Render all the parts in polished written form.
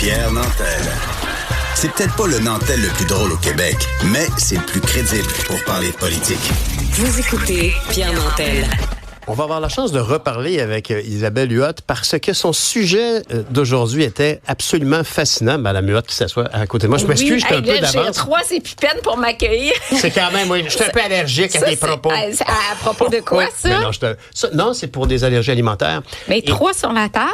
Pierre Nantel. C'est peut-être pas le Nantel le plus drôle au Québec, mais c'est le plus crédible pour parler politique. Vous écoutez Pierre Nantel. On va avoir la chance de reparler avec Isabelle Huot parce que son sujet d'aujourd'hui était absolument fascinant. Madame Huot qui s'assoit à côté de moi. Je m'excuse, j'étais un peu d'avance. J'ai trois épipènes pour m'accueillir. C'est quand même, oui, je suis un peu allergique à tes propos. À propos de quoi, ça? Non, c'est pour des allergies alimentaires. Mais trois sur la table,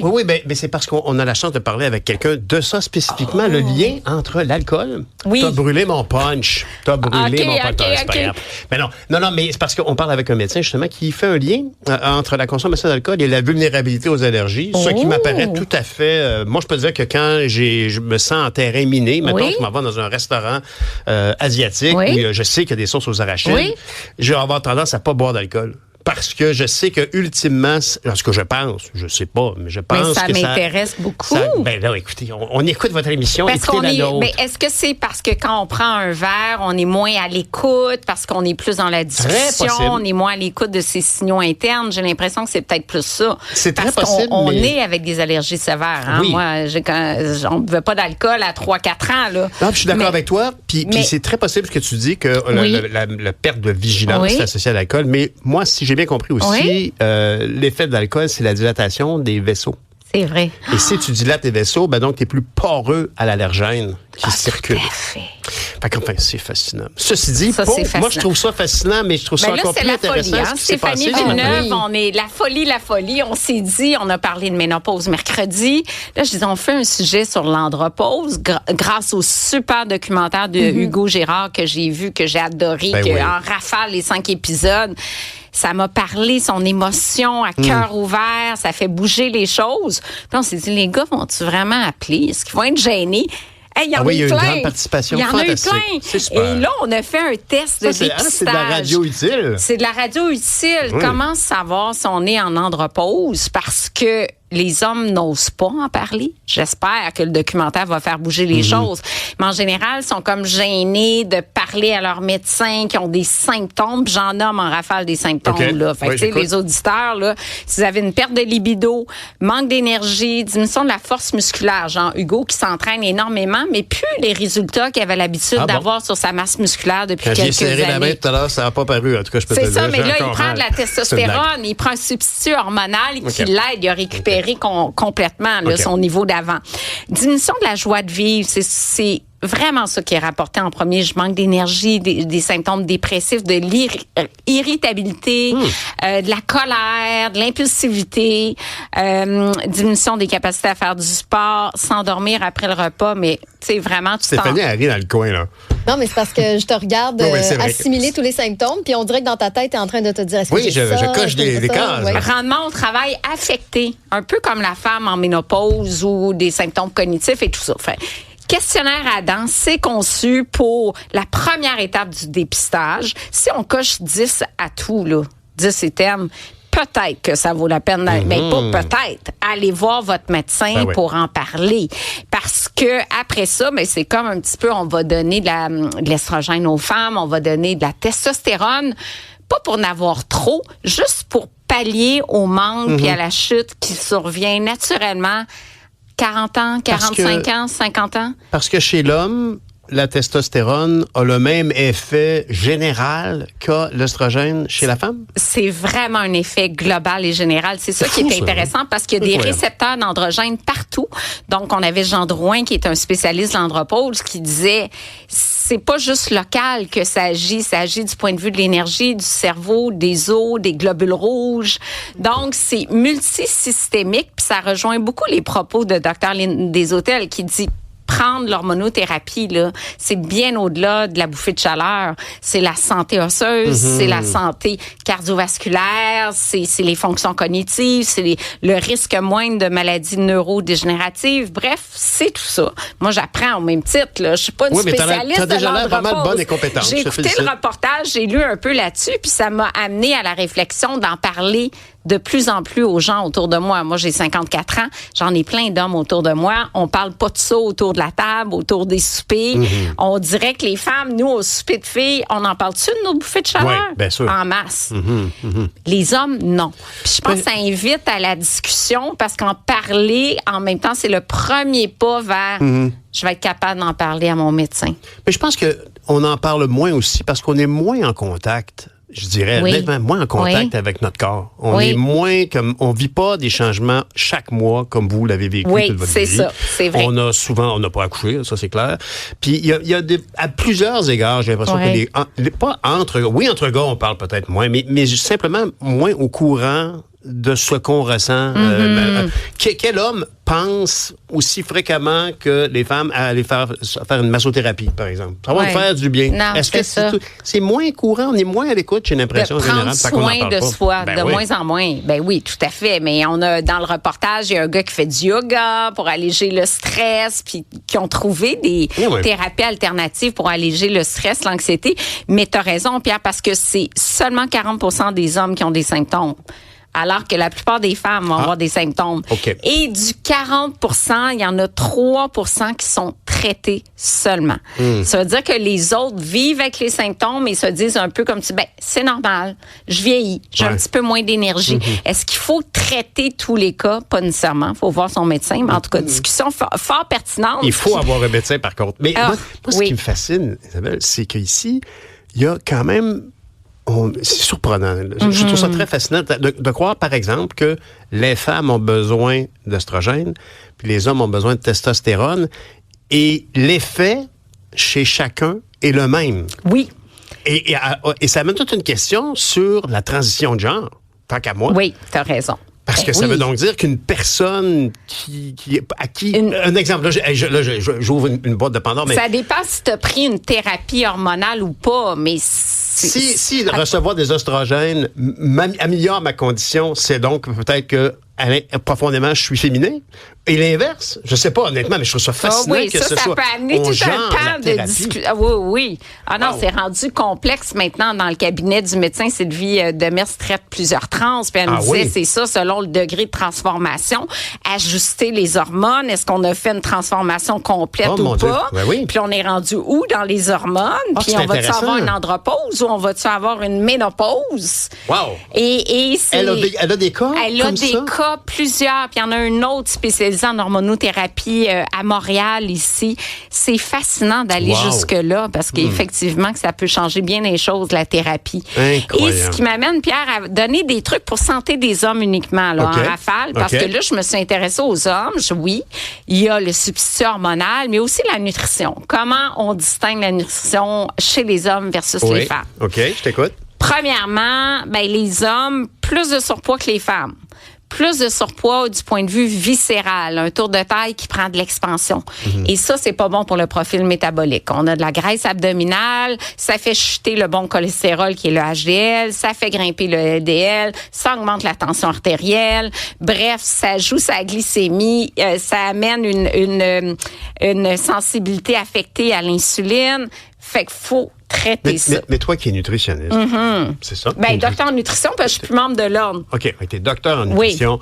oui, mais c'est parce qu'on a la chance de parler avec quelqu'un de ça spécifiquement, le lien entre l'alcool. Oui. T'as brûlé mon punch. Mon punch. C'est pas grave. Mais non, mais c'est parce qu'on parle avec un médecin, justement, qui fait un lien entre la consommation d'alcool et la vulnérabilité aux allergies, ce qui m'apparaît tout à fait... moi, je peux dire que quand je me sens en terrain miné, maintenant je m'en vais dans un restaurant asiatique où je sais qu'il y a des sauces aux arachides, je vais avoir tendance à pas boire d'alcool. Parce que je sais que ultimement, ce que je pense, je sais pas, mais je pense que ça m'intéresse beaucoup. Ben là, écoutez, on écoute votre émission, écoutez la nôtre. Mais est-ce que c'est parce que quand on prend un verre, on est moins à l'écoute, parce qu'on est plus dans la discussion, on est moins à l'écoute de ses signaux internes? J'ai l'impression que c'est peut-être plus ça. C'est parce très possible. On est avec des allergies sévères. Hein? Oui. Moi, on ne buvait pas d'alcool à 3-4 ans. Là. Non, je suis d'accord avec toi. Puis c'est très possible que tu dis que la perte de vigilance est associée à l'alcool. Mais moi, si j'ai bien compris aussi, l'effet de l'alcool, c'est la dilatation des vaisseaux. C'est vrai. Et si tu dilates tes vaisseaux, donc tu es plus poreux à l'allergène qui circule. Tout à fait. Enfin, c'est fascinant. Ceci dit, moi, je trouve ça fascinant, mais je trouve ça encore plus intéressant. Hein? Stéphanie Villeneuve, on est la folie. On s'est dit, on a parlé de ménopause mercredi. Là, je disais, on fait un sujet sur l'andropause grâce au super documentaire de Hugo Gérard que j'ai vu, que j'ai adoré, en rafale les 5 épisodes. Ça m'a parlé, son émotion à cœur ouvert, ça fait bouger les choses. Puis on s'est dit, les gars, vont-tu vraiment appeler? Est-ce qu'ils vont être gênés? Hey, il y en a eu une plein. grande participation. Il y en a eu plein. C'est super. Et là, on a fait un test de dépistage. C'est de la radio utile. C'est de la radio utile. Oui. Comment savoir si on est en andropause? Parce que les hommes n'osent pas en parler. J'espère que le documentaire va faire bouger les choses. Mais en général, ils sont comme gênés de parler à leurs médecins qui ont des symptômes. J'en nomme en rafale des symptômes. Là. Fait que, les auditeurs, là, si vous avez une perte de libido, manque d'énergie, diminution de la force musculaire, genre Hugo qui s'entraîne énormément, mais plus les résultats qu'il avait l'habitude d'avoir sur sa masse musculaire depuis quelques années. J'ai serré la main tout à l'heure, ça n'a pas paru. En tout cas, je peux te le dire. C'est ça, mais là, il prend de la testostérone, il prend un substitut hormonal qui l'aide à récupérer complètement son niveau d'avant. Diminution de la joie de vivre, c'est vraiment ça qui est rapporté en premier. Je manque d'énergie, des symptômes dépressifs, de l'irritabilité, de la colère, de l'impulsivité, diminution des capacités à faire du sport, s'endormir après le repas, mais tu sais, vraiment, tu Stéphanie a ri dans le coin, là. Non, mais c'est parce que je te regarde assimiler tous les symptômes, puis on dirait que dans ta tête, tu es en train de te dire, est-ce que je coche des cases. Oui. Rendement au travail affecté, un peu comme la femme en ménopause ou des symptômes cognitifs et tout ça. Enfin, questionnaire Adam, c'est conçu pour la première étape du dépistage. Si on coche 10 à tout, là, 10 items, peut-être que ça vaut la peine, mais pas peut-être. Allez voir votre médecin pour en parler. Parce que après ça, c'est comme un petit peu, on va donner de l'estrogène aux femmes, on va donner de la testostérone, pas pour n'avoir trop, juste pour pallier au manque puis à la chute qui survient naturellement 40 ans, 45 ans, 50 ans. Parce que chez l'homme, la testostérone a le même effet général qu'a l'estrogène chez la femme? C'est vraiment un effet global et général. C'est ça qui est intéressant parce qu'il y a des récepteurs d'androgènes partout. Donc, on avait Jean Drouin, qui est un spécialiste de l'andropause, qui disait c'est pas juste local que ça agit du point de vue de l'énergie, du cerveau, des os, des globules rouges. Donc, c'est multisystémique, puis ça rejoint beaucoup les propos de Dr. Lynn Desautels qui dit prendre l'hormonothérapie, là, c'est bien au-delà de la bouffée de chaleur. C'est la santé osseuse, c'est la santé cardiovasculaire, c'est les fonctions cognitives, c'est le risque moindre de maladies neurodégénératives. Bref, c'est tout ça. Moi, j'apprends au même titre. Là. Je suis pas une spécialiste t'as déjà de l'air pas mal bonne et compétente. J'ai écouté le reportage, j'ai lu un peu là-dessus, puis ça m'a amené à la réflexion d'en parler de plus en plus aux gens autour de moi. Moi, j'ai 54 ans. J'en ai plein d'hommes autour de moi. On parle pas de ça autour de la table, autour des soupers. On dirait que les femmes, nous, au souper de filles, on en parle-tu de nos bouffées de chaleur? Oui, bien sûr. En masse. Les hommes, non. Puis je pense que ça invite à la discussion parce qu'en parler, en même temps, c'est le premier pas vers je vais être capable d'en parler à mon médecin. Mais je pense qu'on en parle moins aussi parce qu'on est moins en contact. Je dirais, honnêtement, moins en contact avec notre corps. On est moins comme, on vit pas des changements chaque mois comme vous l'avez vécu toute votre vie. Oui, c'est ça, c'est vrai. On n'a pas accouché, ça c'est clair. Puis il y a à plusieurs égards, j'ai l'impression que entre gars, on parle peut-être moins, mais simplement moins au courant de ce qu'on ressent. Quel homme pense aussi fréquemment que les femmes à aller faire une massothérapie, par exemple? Ça va faire du bien. Non, est-ce que c'est moins courant? On est moins à l'écoute, j'ai l'impression, en général. Prendre soin de soi, moins en moins. Ben oui, tout à fait. Mais on a, dans le reportage, il y a un gars qui fait du yoga pour alléger le stress, puis qui ont trouvé des thérapies alternatives pour alléger le stress, l'anxiété. Mais tu as raison, Pierre, parce que c'est seulement 40% des hommes qui ont des symptômes. Alors que la plupart des femmes vont avoir des symptômes. Okay. Et du 40%, il y en a 3% qui sont traités seulement. Ça veut dire que les autres vivent avec les symptômes et se disent un peu comme tu c'est normal, je vieillis, j'ai un petit peu moins d'énergie. Est-ce qu'il faut traiter tous les cas? Pas nécessairement. Il faut voir son médecin. Mais en tout cas, discussion fort pertinente. Il faut avoir un médecin, par contre. Mais moi, ce qui me fascine, Isabelle, c'est qu'ici, il y a quand même... c'est surprenant. Je trouve ça très fascinant de croire, par exemple, que les femmes ont besoin d'œstrogène, puis les hommes ont besoin de testostérone, et l'effet chez chacun est le même. Oui. Et ça amène toute une question sur la transition de genre, tant qu'à moi. Oui, tu as raison. Parce que ça veut donc dire qu'une personne un exemple, j'ouvre une boîte de Pandore, mais... Ça dépend si tu as pris une thérapie hormonale ou pas, mais... Si recevoir des oestrogènes améliore ma condition, c'est donc peut-être que profondément, je suis féminin. Et l'inverse, je sais pas honnêtement, mais je trouve ça fascinant que ce soit. Ça peut amener tout un pan de discussion. Oui. Ah non, c'est rendu complexe maintenant dans le cabinet du médecin. Sylvie Demers traite plusieurs trans. Puis elle me disait, c'est ça, selon le degré de transformation, ajuster les hormones. Est-ce qu'on a fait une transformation complète ou pas? Puis on est rendu où dans les hormones? Puis on va-tu avoir une andropause ou on va-tu avoir une ménopause? Wow! Et elle a des cas? Elle a des cas, plusieurs. Puis il y en a un autre spécialisé en hormonothérapie à Montréal, ici. C'est fascinant d'aller jusque-là parce qu'effectivement, que ça peut changer bien les choses, la thérapie. Incroyable. Et ce qui m'amène, Pierre, à donner des trucs pour santé des hommes uniquement, là, en rafale, parce que là, je me suis intéressée aux hommes. Il y a le substitut hormonal, mais aussi la nutrition. Comment on distingue la nutrition chez les hommes versus les femmes? OK, je t'écoute. Premièrement, les hommes, plus de surpoids que les femmes. Plus de surpoids du point de vue viscéral, un tour de taille qui prend de l'expansion. Et ça, c'est pas bon pour le profil métabolique. On a de la graisse abdominale, ça fait chuter le bon cholestérol qui est le HDL, ça fait grimper le LDL, ça augmente la tension artérielle. Bref, ça joue sa glycémie, ça amène une sensibilité affectée à l'insuline. Fait qu'il faut traiter ça. Mais toi qui es nutritionniste, c'est ça? Docteur en nutrition, parce que je suis plus membre de l'ordre. OK, t'es docteur en nutrition.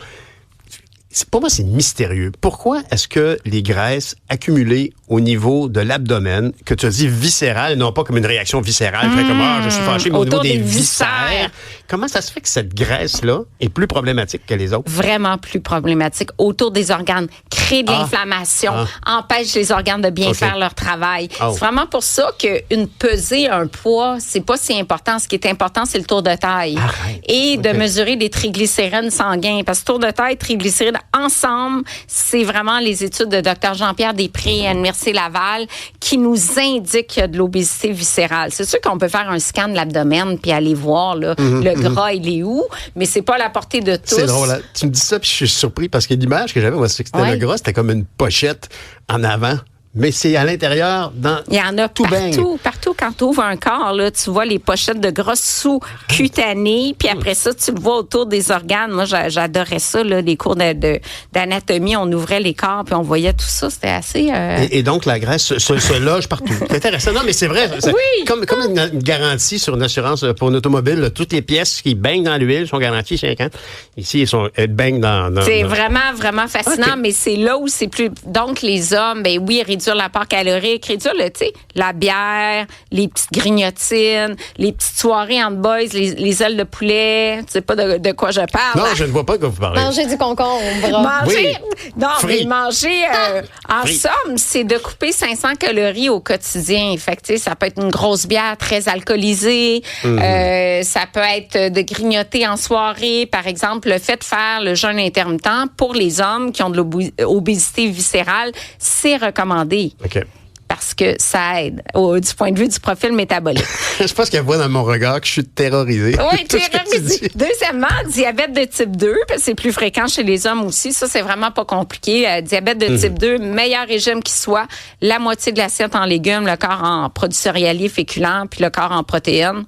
Pour moi, c'est mystérieux. Pourquoi est-ce que les graisses accumulées au niveau de l'abdomen, que tu as dit viscérales, non pas comme une réaction viscérale, comme je suis fâché, mais au niveau des viscères, comment ça se fait que cette graisse-là est plus problématique que les autres? Vraiment plus problématique. Autour des organes, crée de l'inflammation, empêche les organes de bien faire leur travail. C'est vraiment pour ça qu'une pesée, un poids, c'est pas si important. Ce qui est important, c'est le tour de taille. Et de mesurer les triglycérides sanguins. Parce que tour de taille, triglycérides, ensemble, c'est vraiment les études de Dr Jean-Pierre Després et Anne-Mercé Laval qui nous indiquent qu'il y a de l'obésité viscérale. C'est sûr qu'on peut faire un scan de l'abdomen puis aller voir le gras, il est où, mais c'est pas à la portée de tous. C'est drôle. Hein? Tu me dis ça puis je suis surpris parce que l'image que j'avais, c'était le gras, c'était comme une pochette en avant. mais c'est à l'intérieur, il y en a tout partout. Quand tu ouvres un corps, là, tu vois les pochettes de gras sous-cutanées, puis après ça, tu le vois autour des organes. Moi, j'adorais ça, là, les cours d'anatomie. On ouvrait les corps, puis on voyait tout ça. C'était assez... Et donc, la graisse se loge partout. C'est intéressant. Non, mais c'est vrai. Oui. Comme une garantie sur une assurance pour une automobile, là, toutes les pièces qui baignent dans l'huile sont garanties 5 ans. Ici, elles baignent dans c'est vraiment, vraiment fascinant, mais c'est là où c'est plus... Donc, les hommes, ben oui, réduire l'apport calorique, réduire, tu sais, la bière, les petites grignotines, les petites soirées entre boys, les ailes de poulet. Tu sais pas de quoi je parle. Non, je ne vois pas de quoi vous parlez. Manger du concombre. Manger... Oui. Non, Free. mais manger... en somme, c'est de couper 500 calories au quotidien. Fait que, tu sais, ça peut être une grosse bière très alcoolisée. Ça peut être de grignoter en soirée. Par exemple, le fait de faire le jeûne intermittent pour les hommes qui ont de l'obésité viscérale, c'est recommandé. OK. Parce que ça aide du point de vue du profil métabolique. Je pense qu'elle voit dans mon regard que je suis terrorisé. Oui, terrorisé. Deuxièmement, diabète de type 2, parce que c'est plus fréquent chez les hommes aussi. Ça, c'est vraiment pas compliqué. Diabète de type 2, meilleur régime qui soit, la moitié de l'assiette en légumes, le quart en produits céréaliers féculents, puis le quart en protéines.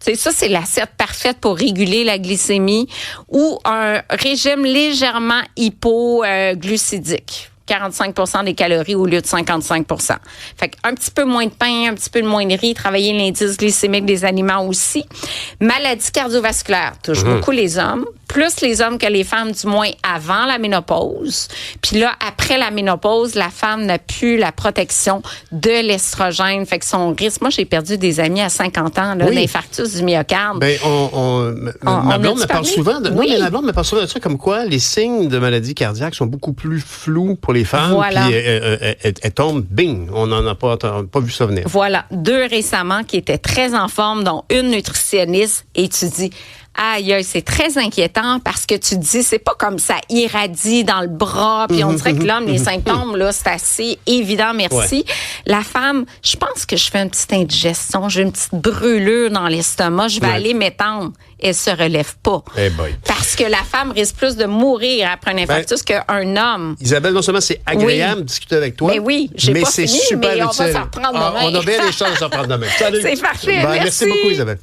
C'est ça, c'est l'assiette parfaite pour réguler la glycémie ou un régime légèrement hypoglucidique. 45% des calories au lieu de 55%. Fait un petit peu moins de pain, un petit peu moins de riz, travailler l'indice glycémique des aliments aussi. Maladie cardiovasculaire touche beaucoup les hommes, plus les hommes que les femmes, du moins avant la ménopause. Puis là, après la ménopause, la femme n'a plus la protection de l'estrogène. Fait que son risque... Moi, j'ai perdu des amis à 50 ans là, d'infarctus du myocarde. Ben, ma blonde me parle souvent de... Non, mais la blonde me parle souvent de ça, comme quoi les signes de maladie cardiaque sont beaucoup plus flous pour les femmes. Voilà. Puis elles tombent, bing, on n'en a pas vu ça venir. Voilà. 2 récemment qui étaient très en forme, dont une nutritionniste, et tu dis... Aïe, c'est très inquiétant parce que tu te dis, c'est pas comme ça irradie dans le bras, puis on dirait que l'homme, les symptômes, là, c'est assez évident, merci. Ouais. La femme, je pense que je fais une petite indigestion, j'ai une petite brûlure dans l'estomac, je vais aller m'étendre. Elle se relève pas. Hey boy. Parce que la femme risque plus de mourir après un infarctus qu'un homme. Isabelle, non seulement c'est agréable de discuter avec toi, mais oui, j'ai pas fini, mais on va s'en reprendre demain. On a bien les chances de s'en reprendre demain. Salut. C'est parfait, merci. Merci beaucoup, Isabelle.